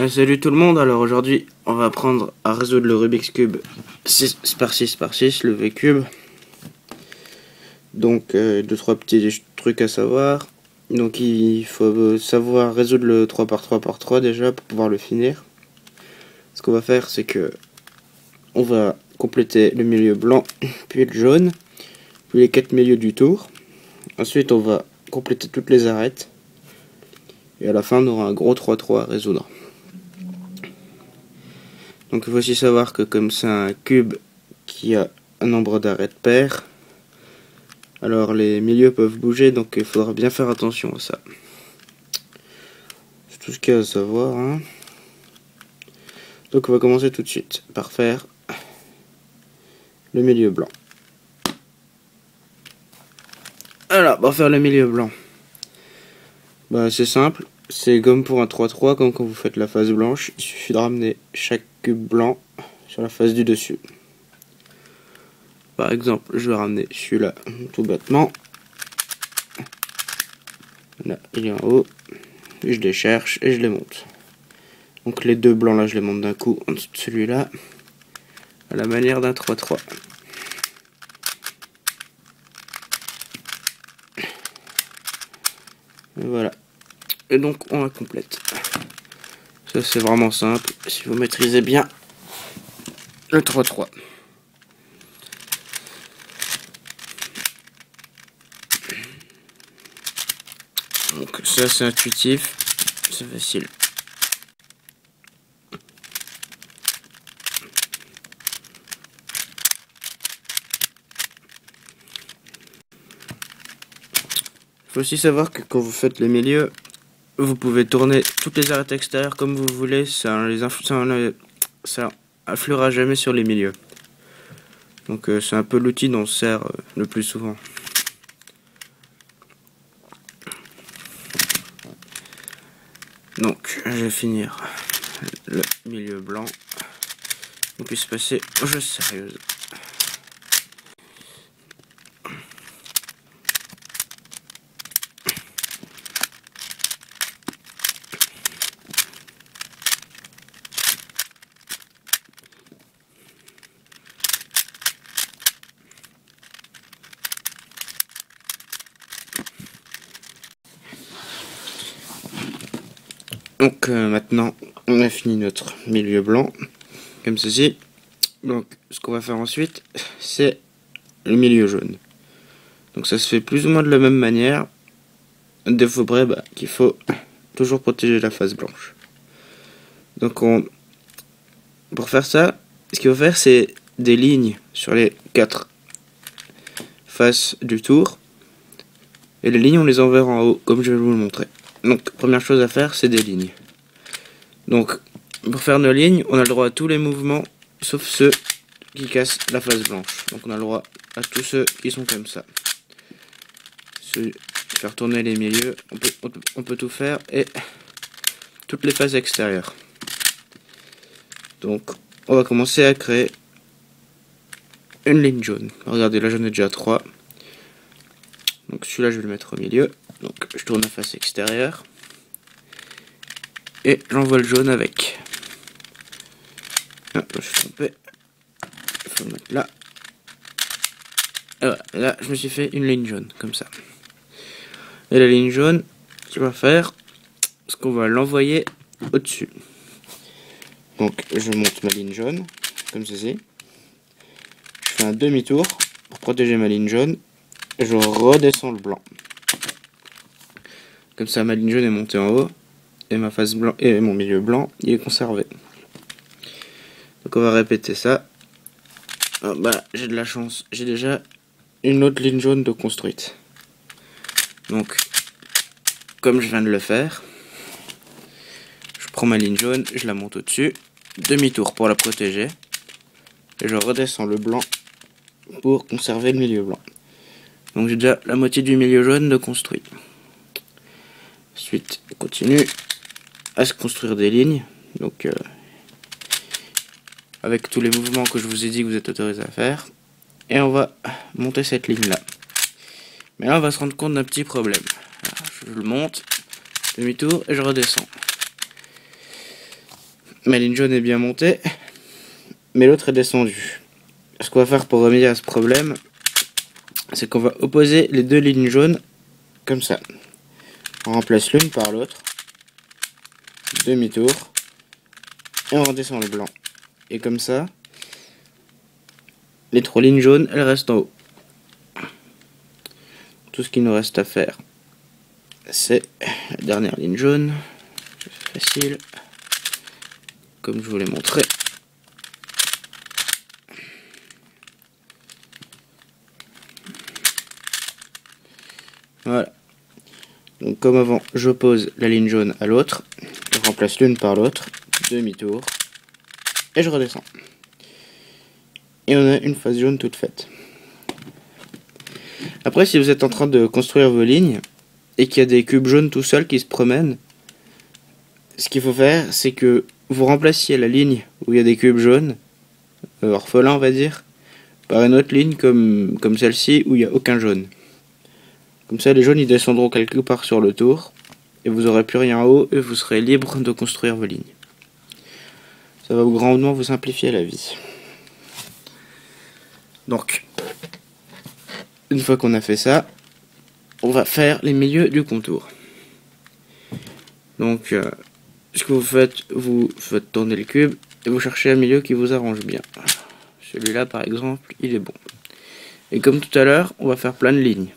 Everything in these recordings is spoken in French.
Salut tout le monde, alors aujourd'hui on va apprendre à résoudre le Rubik's Cube 6 par 6 par 6, le V-Cube. Donc 2-3 petits trucs à savoir. Donc il faut savoir résoudre le 3 par 3 par 3 déjà pour pouvoir le finir. Ce qu'on va faire c'est que on va compléter le milieu blanc, puis le jaune, puis les 4 milieux du tour. Ensuite on va compléter toutes les arêtes. Et à la fin on aura un gros 3-3 à résoudre. Donc il faut aussi savoir que comme c'est un cube qui a un nombre d'arêtes paires, alors les milieux peuvent bouger, donc il faudra bien faire attention à ça. C'est tout ce qu'il y a à savoir, hein. Donc on va commencer tout de suite par faire le milieu blanc. Alors, pour faire le milieu blanc, c'est simple, c'est comme pour un 3-3, comme quand vous faites la face blanche, il suffit de ramener chaque cube blanc sur la face du dessus. Par exemple, je vais ramener celui-là tout bêtement. Là, il est en haut, et je les cherche et je les monte. Donc les deux blancs là, je les monte d'un coup en dessous de celui-là, à la manière d'un 3-3. Et voilà. Et donc on la complète. Ça c'est vraiment simple, si vous maîtrisez bien le 3-3. Donc ça c'est intuitif, c'est facile. Il faut aussi savoir que quand vous faites le milieu, vous pouvez tourner toutes les arêtes extérieures comme vous voulez, ça influera jamais sur les milieux. Donc c'est un peu l'outil dont on se sert le plus souvent. Donc je vais finir le milieu blanc. On puisse passer aux choses sérieuses. Donc maintenant on a fini notre milieu blanc comme ceci. Donc ce qu'on va faire ensuite c'est le milieu jaune. Donc ça se fait plus ou moins de la même manière. Défaut près qu'il faut toujours protéger la face blanche. Donc pour faire ça, ce qu'il faut faire c'est des lignes sur les 4 faces du tour. Et les lignes on les enverra en haut comme je vais vous le montrer. Donc première chose à faire c'est des lignes. Donc pour faire nos lignes on a le droit à tous les mouvements sauf ceux qui cassent la face blanche. Donc on a le droit à tous ceux qui sont comme ça. Faire tourner les milieux, on peut tout faire, et toutes les faces extérieures. Donc on va commencer à créer une ligne jaune. Regardez, là j'en ai déjà 3. Donc celui-là je vais le mettre au milieu. Donc je tourne la face extérieure et j'envoie le jaune avec. Ah, je suis trompé. Il faut le mettre là. Et voilà, là je me suis fait une ligne jaune comme ça. Et la ligne jaune, ce qu'on va faire, c'est qu'on va l'envoyer au-dessus. Donc je monte ma ligne jaune, comme ceci. Je fais un demi-tour pour protéger ma ligne jaune. Et je redescends le blanc. Comme ça ma ligne jaune est montée en haut. Et ma face blanc et mon milieu blanc, il est conservé. Donc on va répéter ça. Oh, j'ai de la chance, j'ai déjà une autre ligne jaune de construite. Donc, comme je viens de le faire, je prends ma ligne jaune, je la monte au-dessus, demi-tour pour la protéger, et je redescends le blanc pour conserver le milieu blanc. Donc j'ai déjà la moitié du milieu jaune de construit. Ensuite, on continue à se construire des lignes, donc avec tous les mouvements que je vous ai dit que vous êtes autorisé à faire, et on va monter cette ligne-là. Mais là, on va se rendre compte d'un petit problème. Alors, je le monte, demi-tour, et je redescends. ma ligne jaune est bien montée, mais l'autre est descendue. Ce qu'on va faire pour remédier à ce problème, c'est qu'on va opposer les deux lignes jaunes comme ça. On remplace l'une par l'autre, demi-tour, et on redescend le blanc. Et comme ça, les trois lignes jaunes, elles restent en haut. Tout ce qu'il nous reste à faire, c'est la dernière ligne jaune. C'est facile, comme je vous l'ai montré. Voilà. Donc comme avant, j'oppose la ligne jaune à l'autre, je remplace l'une par l'autre, demi-tour, et je redescends. Et on a une face jaune toute faite. Après, si vous êtes en train de construire vos lignes, et qu'il y a des cubes jaunes tout seuls qui se promènent, ce qu'il faut faire, c'est que vous remplaciez la ligne où il y a des cubes jaunes, orphelins on va dire, par une autre ligne comme celle-ci où il n'y a aucun jaune. Comme ça, les jaunes ils descendront quelque part sur le tour, et vous n'aurez plus rien en haut, et vous serez libre de construire vos lignes. Ça va grandement vous simplifier la vie. Donc, une fois qu'on a fait ça, on va faire les milieux du contour. Donc, ce que vous faites tourner le cube, et vous cherchez un milieu qui vous arrange bien. Celui-là, par exemple, il est bon. Et comme tout à l'heure, on va faire plein de lignes.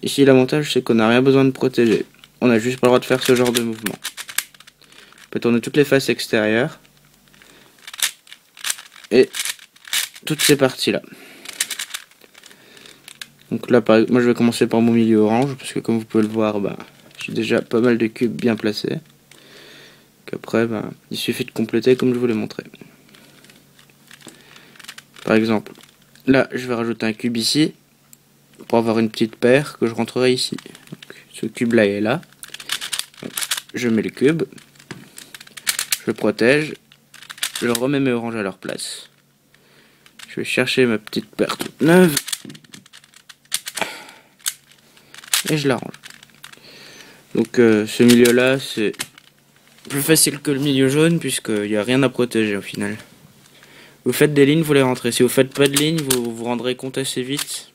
Ici, l'avantage, c'est qu'on n'a rien besoin de protéger. On n'a juste pas le droit de faire ce genre de mouvement. On peut tourner toutes les faces extérieures. Et toutes ces parties-là. Donc là, moi, je vais commencer par mon milieu orange, parce que comme vous pouvez le voir, j'ai déjà pas mal de cubes bien placés. Qu'après, il suffit de compléter comme je vous l'ai montré. Par exemple, là, je vais rajouter un cube ici, pour avoir une petite paire que je rentrerai ici. Donc, ce cube là est là. Donc, je mets le cube, je le protège, je remets mes oranges à leur place. Je vais chercher ma petite paire toute neuve et je la range. Donc ce milieu là c'est plus facile que le milieu jaune puisqu'il n'y a rien à protéger au final. Vous faites des lignes, vous les rentrez. Si vous faites pas de lignes, vous vous rendrez compte assez vite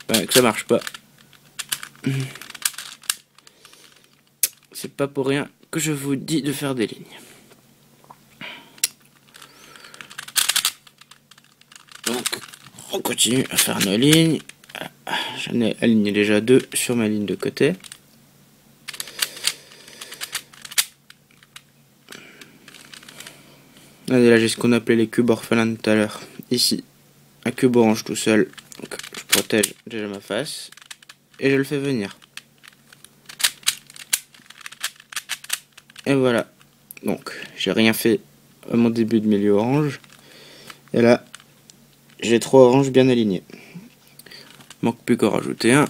que ça marche pas. C'est pas pour rien que je vous dis de faire des lignes. Donc, on continue à faire nos lignes. J'en ai aligné déjà deux sur ma ligne de côté. Allez, là j'ai ce qu'on appelait les cubes orphelins tout à l'heure. Ici, un cube orange tout seul. Donc, je protège déjà ma face. Et je le fais venir. Et voilà. Donc, j'ai rien fait à mon début de milieu orange. Et là, j'ai trois oranges bien alignés. Il manque plus qu'à rajouter un.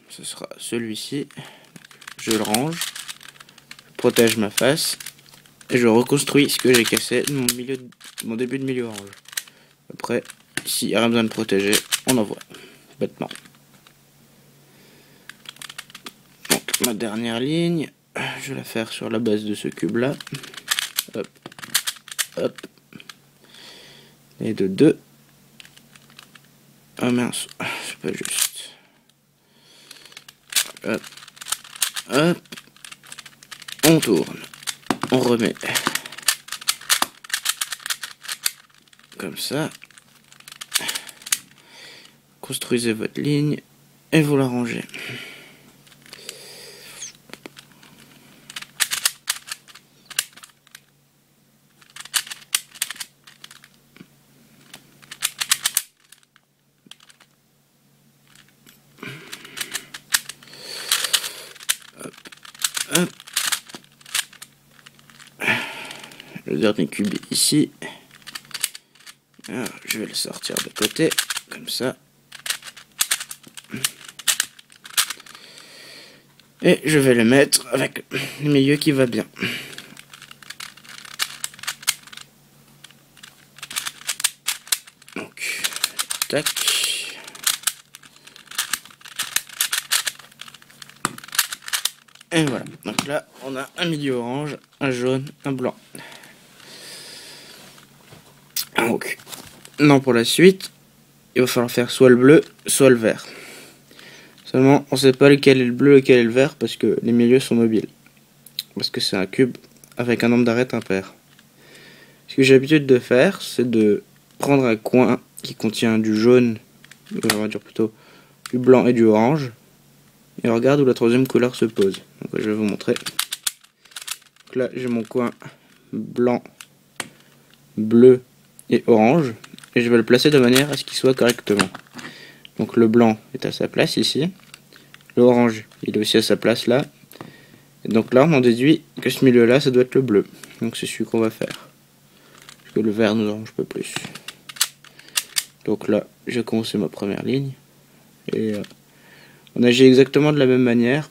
Ce sera celui-ci. Je le range. Je protège ma face. Et je reconstruis ce que j'ai cassé de mon début de milieu orange. Après, s'il n'y a rien besoin de protéger, on envoie. Bêtement. Donc, ma dernière ligne, je vais la faire sur la base de ce cube-là. Hop, hop. Et de 2. Ah mince, c'est pas juste. Hop, hop. On tourne. On remet. Comme ça. Construisez votre ligne et vous la rangez. Hop, hop. Le dernier cube est ici. Alors, je vais le sortir de côté, comme ça. Et je vais le mettre avec le milieu qui va bien. Donc, tac. Et voilà, donc là on a un milieu orange, un jaune, un blanc. Donc, non, pour la suite, il va falloir faire soit le bleu, soit le vert. Seulement, on sait pas lequel est le bleu, lequel est le vert, parce que les milieux sont mobiles. Parce que c'est un cube avec un nombre d'arêtes impair. Ce que j'ai l'habitude de faire, c'est de prendre un coin qui contient du jaune, on va dire plutôt du blanc et du orange, et on regarde où la troisième couleur se pose. Donc je vais vous montrer. Donc là, j'ai mon coin blanc, bleu et orange, et je vais le placer de manière à ce qu'il soit correctement. Donc le blanc est à sa place ici, l'orange il est aussi à sa place là, et donc là on en déduit que ce milieu là ça doit être le bleu. Donc c'est celui qu'on va faire, parce que le vert nous arrange pas plus. Donc là j'ai commencé ma première ligne, et on agit exactement de la même manière.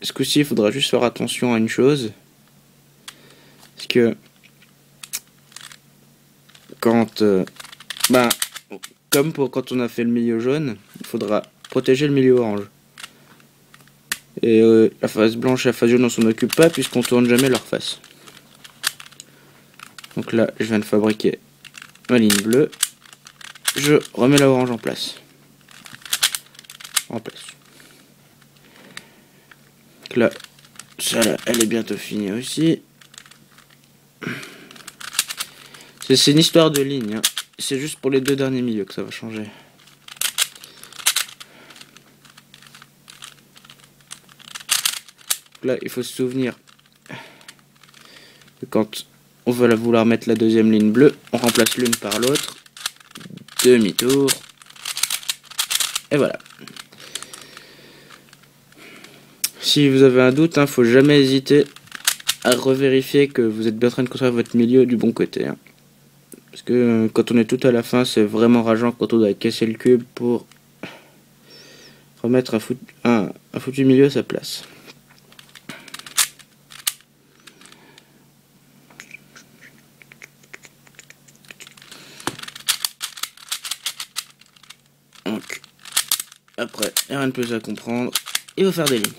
Ce coup-ci il faudra juste faire attention à une chose, c'est que quand comme pour quand on a fait le milieu jaune, il faudra protéger le milieu orange. Et la face blanche et la face jaune on s'en occupe pas puisqu'on tourne jamais leur face. Donc là je viens de fabriquer ma ligne bleue. Je remets la orange en place. Donc là, ça là, elle est bientôt finie aussi. C'est une histoire de ligne, hein. C'est juste pour les deux derniers milieux que ça va changer. Là, il faut se souvenir que quand on va vouloir mettre la deuxième ligne bleue, on remplace l'une par l'autre. Demi-tour. Et voilà. Si vous avez un doute, faut jamais hésiter à revérifier que vous êtes bien en train de construire votre milieu du bon côté. Parce que quand on est tout à la fin, c'est vraiment rageant quand on doit casser le cube pour remettre un foutu milieu à sa place. Donc, après, il n'y a rien de plus à comprendre. Il faut faire des lignes.